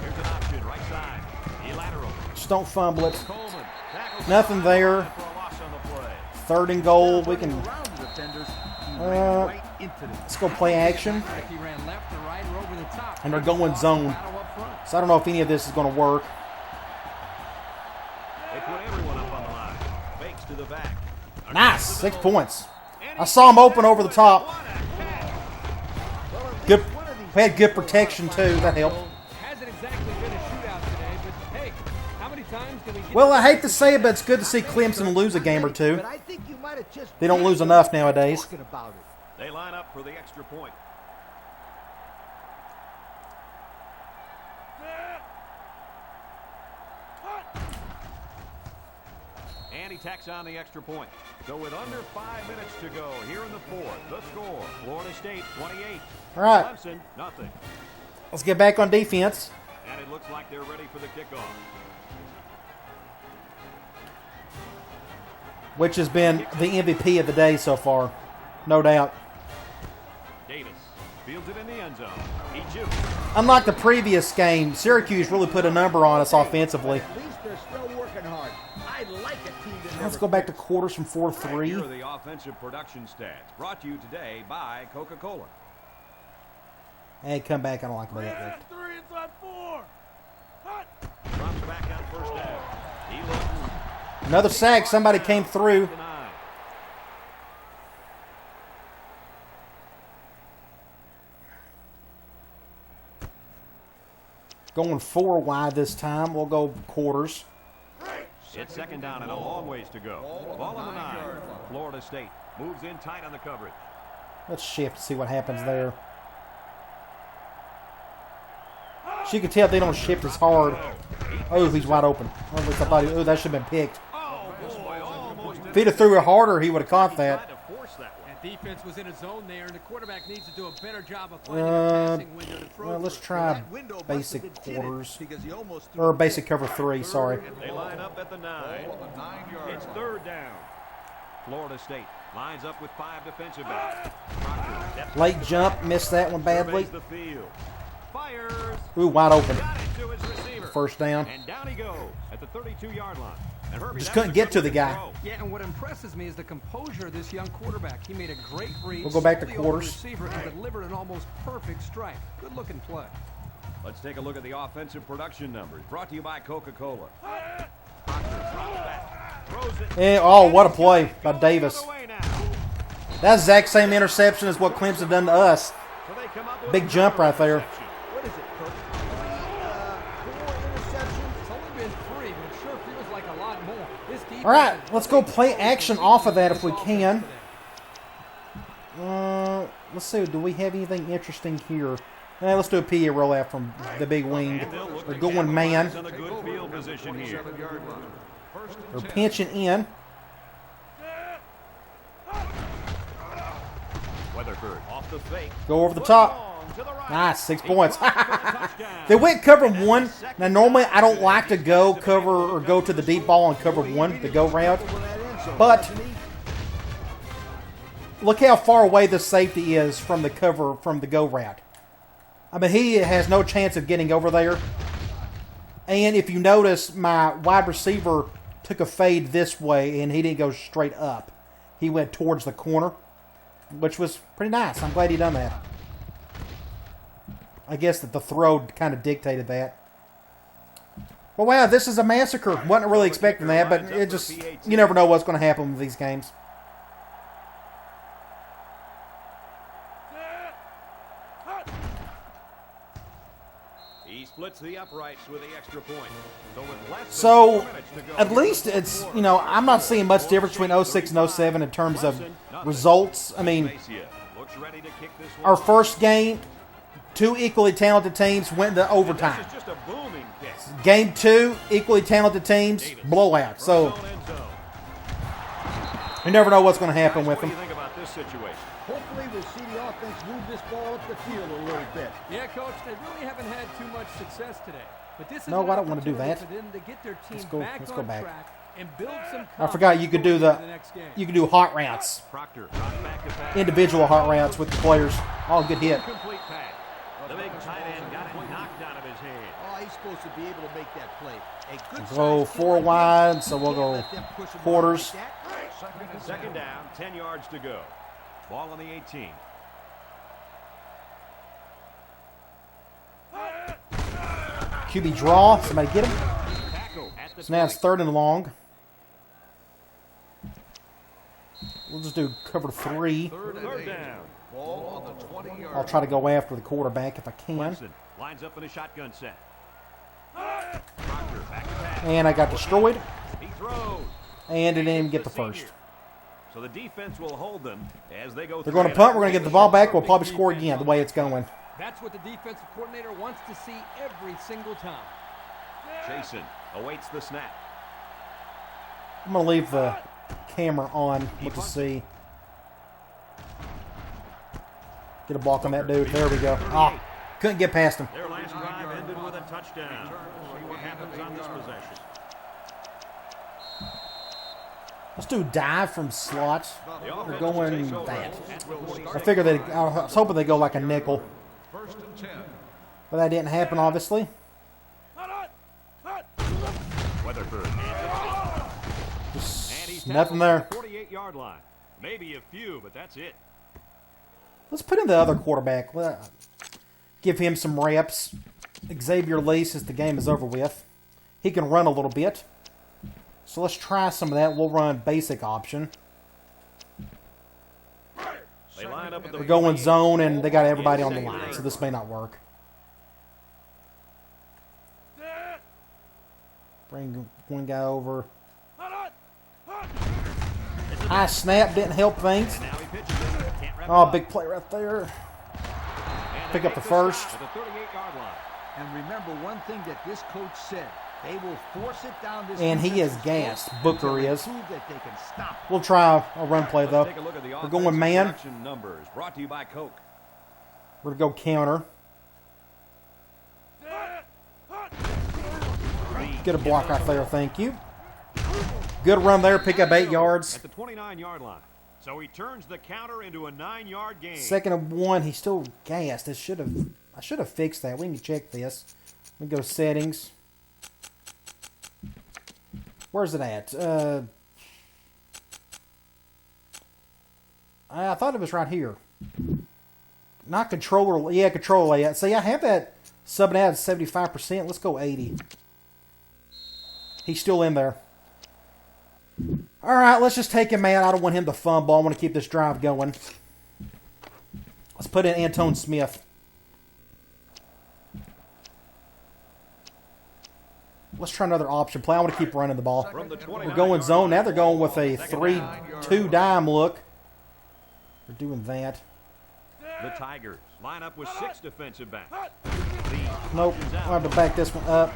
Here's an option right side. Lateral. Just don't fumble it. Coleman tackles Nothing there. for a loss on the play. Third and goal. We can. Around the defenders, he ran right into them. Let's go play action. Like he ran left or right or over the top. And they're going zone. Battle up front. So I don't know if any of this is going to work. They put everyone up on the line. Fakes to the back. Nice. 6 points. I saw him open over the top. Good. We had good protection too. That helped. Hasn't exactly been a shootout today, but hey, how many times can we get Well, I hate to say it, but it's good to see Clemson lose a game or two. But I think you might have just They don't lose enough nowadays. talking about it. They line up for the extra point. And he tacks on the extra point. So with under 5 minutes to go here in the fourth, the score, Florida State 28. All right. Clemson, nothing. Let's get back on defense. And it looks like they're ready for the kickoff. Which has been the MVP of the day so far. No doubt. Davis fields it in the end zone. He jukes. Unlike the previous game, Syracuse really put a number on us offensively. At least they're still working hard. I like a team that Let's never go back to quits. quarters from Here are 4-3. the offensive production stats brought to you today by Coca-Cola. Hey, come back. I don't like that. Drops back on first down. He looks. Another sack. Somebody came through. Denied. Going 4 wide this time. We'll go quarters. It's second down and a long ways to go. Ball on the 9. Florida State moves in tight on the coverage. Let's shift to see what happens there. So you can tell they don't shift as hard. Oh, he's wide open. Or at least I thought, that should have been picked. Oh, boy, almost If he'd have threw it harder, he would have caught that. tried to force that one. And defense was in a zone there, and the quarterback needs to do a better job of finding a passing window to throw Well, let's through. try That window must basic have been tinted quarters. because he almost threw Or it. basic cover 3, sorry. They line up at the 9. It's third down. Florida State lines up with 5 defensive backs. Proctor steps Late jump, missed that one badly. surveys the field. Fires. Ooh, wide open. Got it to his receiver. First down. And down he goes at the 32-yard line. And Herbie, Just that was couldn't a get to the good-looking guy. throw. Yeah, and what impresses me is the composure of this young quarterback. He made a great read. We'll go back to slowly over the quarters. receiver and delivered an almost perfect strike. Good-looking play. Let's take a look at the offensive production numbers. Brought to you by Coca-Cola. Proctor drops back, throws it. Oh, what a play by Goes Davis. the other way now. That exact same interception as what Clemson done to us. So they come up with Big a jump right there. interception. What is it, Coach? 4 interceptions? It's only been 3, but it sure feels like a lot more. This defense All right, is let's go really play controlling action the off of that defense if we offense can. today. Let's see. Do we have anything interesting here? Let's do a PA rollout from the big wing. And they'll look We're to going man. capitalize on a good field position here. We're pinching in. Weatherford off the fake. Go over the top. Long to the right. Nice, 6 He points. caught it for a touchdown. They went cover 1. Now, normally I don't like to go cover or go to the deep ball and cover 1, the go route. But look how far away the safety is from the cover, from the go route. I mean, he has no chance of getting over there. And if you notice, my wide receiver took a fade this way, and he didn't go straight up. He went towards the corner, which was pretty nice. I'm glad he done that. I guess that the throw kind of dictated that. Well, wow, this is a massacre. Wasn't really expecting that, but it just, you never know what's going to happen with these games. He splits the uprights with the extra point. So, at least it's, you know, I'm not seeing much difference between 06 and 07 in terms of results. I mean, our first game, two equally talented teams went into overtime. Game 2, equally talented teams, blowout. So, you never know what's going to happen with them. What do you think about this situation? Hopefully we'll see the offense move this ball up the field a little bit. Yeah, Coach, they really haven't had too much success today. But this is No, I don't want to do that. for them to get their team Let's go back. track and build some I forgot you could do you could do hot routes, Proctor, back to back. individual hot routes with the players. Oh, good hit. Complete pass. The big tight end got it knocked out of his hand. Oh, he's supposed to be able to make that play. A good Go 4 wide, so we'll go quarters. Second down, 10 yards to go. Ball on the 18. QB draw. Somebody get him. Tackle at the So now it's 3rd and long. We'll just do cover 3. Third down. Ball on the 20-yard I'll try to go after the quarterback if I can. Clemson lines up in a shotgun set. Proctor, back to pass. And I got destroyed. He throws. And it didn't even get the first. So the defense will hold them as they go. They're going to punt. We're going to get the ball back. We'll probably score again the way it's going. That's what the defensive coordinator wants to see every single time. Jason awaits the snap. I'm going to leave the camera on. Look to see. Get a block on that dude. There we go. Ah, couldn't get past him. Their last drive ended with a touchdown. See what happens on this possession. Let's do dive from slot. The We're offense going takes over. that. Will start I figured I was hoping they'd go like a nickel. 1st and 10. But that didn't happen, obviously. Weatherford. Just nothing there. 48-yard line. Maybe a few, but that's it. Let's put in the other quarterback. Give him some reps. Xavier Lee, since the game is over with. He can run a little bit. So let's try some of that. We'll run basic option. They line up at the We're going zone, and they got everybody on the line, so this may not work. Bring one guy over. High snap didn't help things. Now he pitches it. Can't wrap Oh, it big play right there. up. And Pick they up the make first. stop At the 38-yard line. And remember one thing that this coach said. They will force it down this And he is defensive gassed. throat Booker until they is. prove that they can stop. We'll try a run play, though. Let's take a look at the We're going offensive man. production numbers brought to you by Coke. We're going to go counter. Get a block right there, thank you. Good run there, pick up 8 yards. At the 29-yard line. So he turns the counter into a 9-yard gain. 2nd and 1, he's still gassed. I should have fixed that. We can check this. We go settings. Where's it at? I thought it was right here. Not controller. Yeah, controller layout. See, I have that subbing out at 75%. Let's go 80. He's still in there. All right, let's just take him out. I don't want him to fumble. I want to keep this drive going. Let's put in Antone Smith. Let's try another option play. I want to keep running the ball. From the We're going zone. Now they're going with a 3-2 dime look. They're doing that. The Tigers line up with 6 defensive backs. Nope. I'll have to back this one up.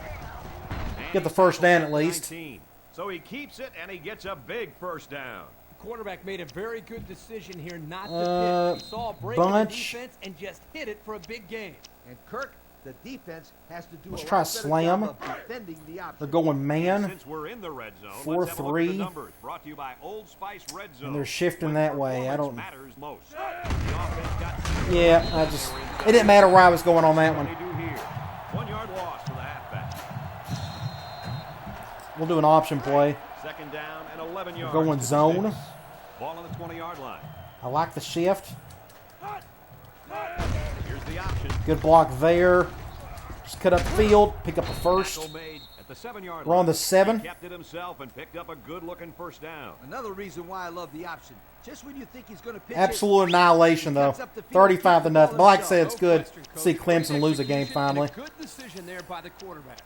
Get the first down at least. 19. So he keeps it, and he gets a big first down. The quarterback made a very good decision here not to pitch. He saw a break in the bunch. defense and just hit it for a big gain. And Kirk, the defense has to do Let's a try lot better slam. job of defending the option. They're going man. Since we're in the red zone, 4-3. let's have a look at the numbers. Brought to you by Old Spice Red Zone. And they're shifting that way. I don't. Matters most. The offense got Yeah, it didn't matter where I was going on that what one. they do here. 1 yard loss for the halfback. We'll do an option play. Second down and 11 yards. Going to the zone. 6. Ball on the 20-yard line. I like the shift. Here's the option. Good block there. Just cut up the field. Pick up a first. Tackle made at the 7-yard We're on the line. 7. He kept it himself and picked up a good-looking first down. Another reason why I love the option. Just when you think he's going to pitch Absolute annihilation, though. 35-0. But like I said, it's good to see Clemson lose a game finally. Good decision there by the quarterback.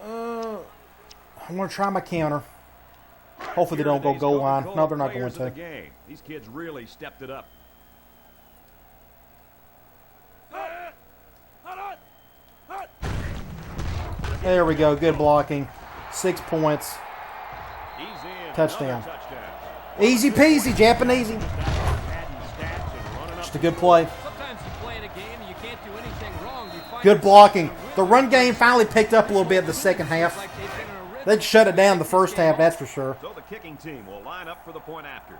I'm going to try my counter. Hopefully they don't go goal line. No, they're not going to. These kids really stepped it up. There we go. Good blocking. 6 points. He's in. Touchdown. Another touchdown. Easy peasy, Japanesey. Just a good play. Sometimes you play in a game and you can't do anything wrong. You find Good blocking. The run game finally picked up a little bit in the second half. like they've been in a rhythm. They'd shut it down the first half, that's for sure. So the kicking team will line up for the point after.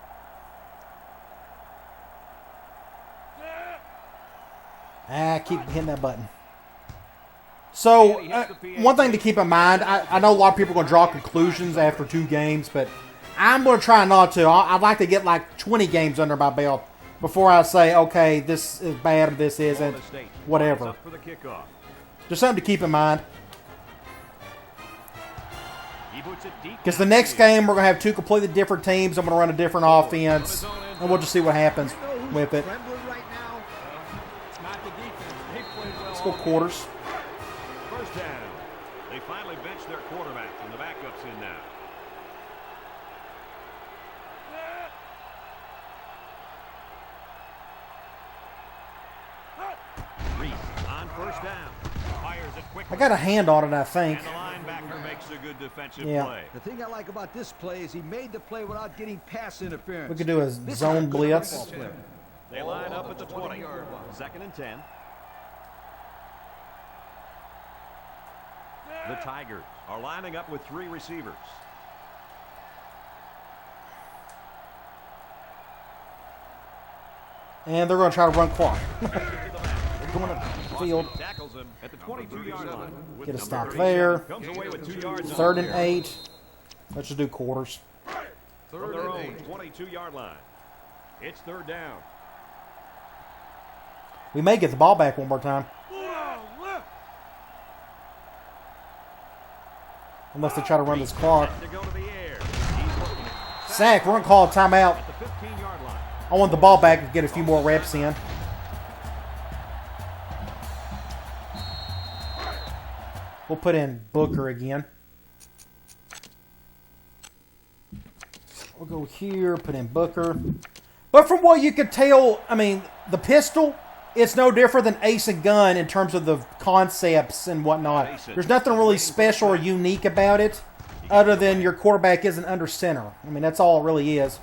Keep hitting that button. So, one thing to keep in mind, I know a lot of people are going to draw conclusions after 2 games, but I'm going to try not to. I'd like to get like 20 games under my belt before I say, okay, this is bad or this isn't, whatever. For the kickoff. Just something to keep in mind. He puts it deep Because the next game, we're going to have 2 completely different teams. I'm going to run a different offense, and we'll just see what happens with it. Trembling right now. It's not the defense. They played well. Let's go all game. quarters. First down. They finally benched their quarterback, and the backup's in now. Reese on first down. Fires it quickly. I got a hand on it, I think. And the linebacker makes a good defensive Yeah. play. The thing I like about this play is he made the play without getting pass interference. We could do a This is zone good blitz. football play. They line up at the 20-yard line. Second and 10. The Tigers are lining up with 3 receivers. And they're going to try to run clock. Going up the field. Tackles him at the 22-yard line. With Get a number stop 37. there. Comes away with 2 yards. 3rd and 8. Let's just do quarters. From their own 22-yard line. It's 3rd down. We may get the ball back one more time. Unless they try to run this clock. To go to the air. He's looking. Sack, we're going to call a timeout. At the 15-yard line. I want the ball back to get a few more reps in. We'll put in Booker again. We'll go here, put in Booker. But from what you could tell, I mean, the pistol, it's no different than ace and gun in terms of the concepts and whatnot. There's nothing really special or unique about it other than your quarterback isn't under center. I mean, that's all it really is.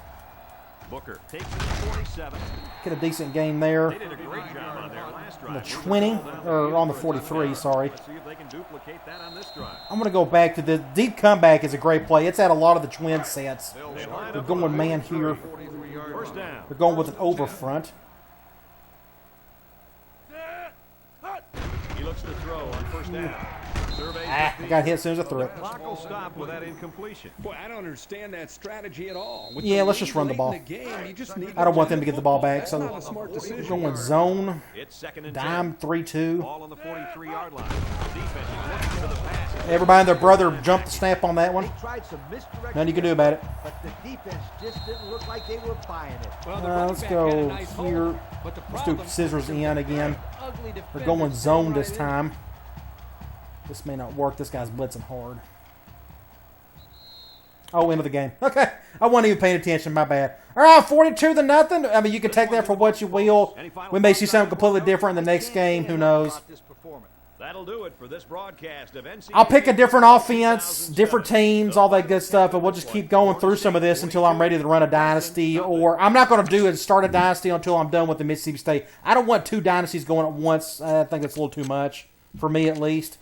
Booker takes it to 47. Get a decent game there. They did a great job on their last drive. On the 20, or on the 43, sorry. Let's see if they can duplicate that on this drive. I'm going to go back to the deep comeback is a great play. It's at a lot of the twin sets. They line They're up going man here. 43-yard First down. They're going with an over front. He looks to throw on first down. Surveys I got hit as soon as I threw it. Clock will stop with that incompletion. Boy, I don't understand that strategy at all. With Yeah, the let's lead just run the late ball. in game, you just need I don't want them to to get the ball back, That's so not a smart decision. going zone, It's second and 10. dime, 3-2. Ball on the 43-yard line. Defense is looking for the pass. Everybody and their brother jumped the snap on that one. They tried some misdirection. Nothing you can do about it. But the defense just didn't look like they were buying it. Well, the running Let's back go had a nice here. hold, but the Let's do problem scissors was in again. ugly They're defenders going zone came this right in. time. This may not work. This guy's blitzing hard. Oh, end of the game. Okay. I wasn't even paying attention. My bad. All right, 42-0. I mean, you can take that for what you will. We may see something completely different in the next game. Who knows? That'll do it for this broadcast of NCAA. I'll pick a different offense, different teams, all that good stuff, and we'll just keep going through some of this until I'm ready to run a dynasty. Or I'm not going to do it, start a dynasty until I'm done with the Mississippi State. I don't want 2 dynasties going at once. I think that's a little too much, for me at least.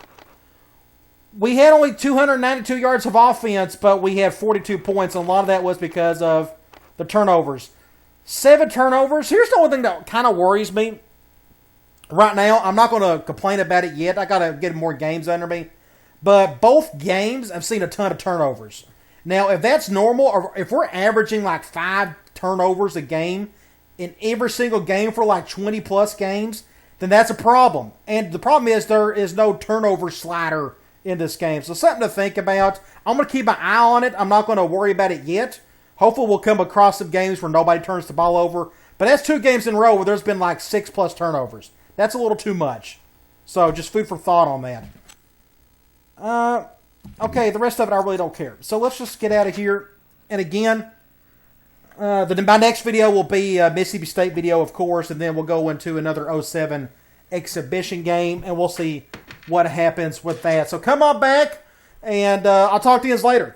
We had only 292 yards of offense, but we had 42 points, and a lot of that was because of the turnovers. 7 turnovers. Here's the only thing that kind of worries me. Right now, I'm not going to complain about it yet. I got to get more games under me. But both games, I've seen a ton of turnovers. Now, if that's normal, or if we're averaging like 5 turnovers a game in every single game for like 20-plus games, then that's a problem. And the problem is there is no turnover slider in this game. So something to think about. I'm going to keep my eye on it. I'm not going to worry about it yet. Hopefully we'll come across some games where nobody turns the ball over. But that's 2 games in a row where there's been like 6-plus turnovers. That's a little too much. So just food for thought on that. Okay, the rest of it I really don't care. So let's just get out of here. And again, my next video will be a Mississippi State video, of course, and then we'll go into another 07 exhibition game, and we'll see what happens with that. So come on back, and I'll talk to you guys later.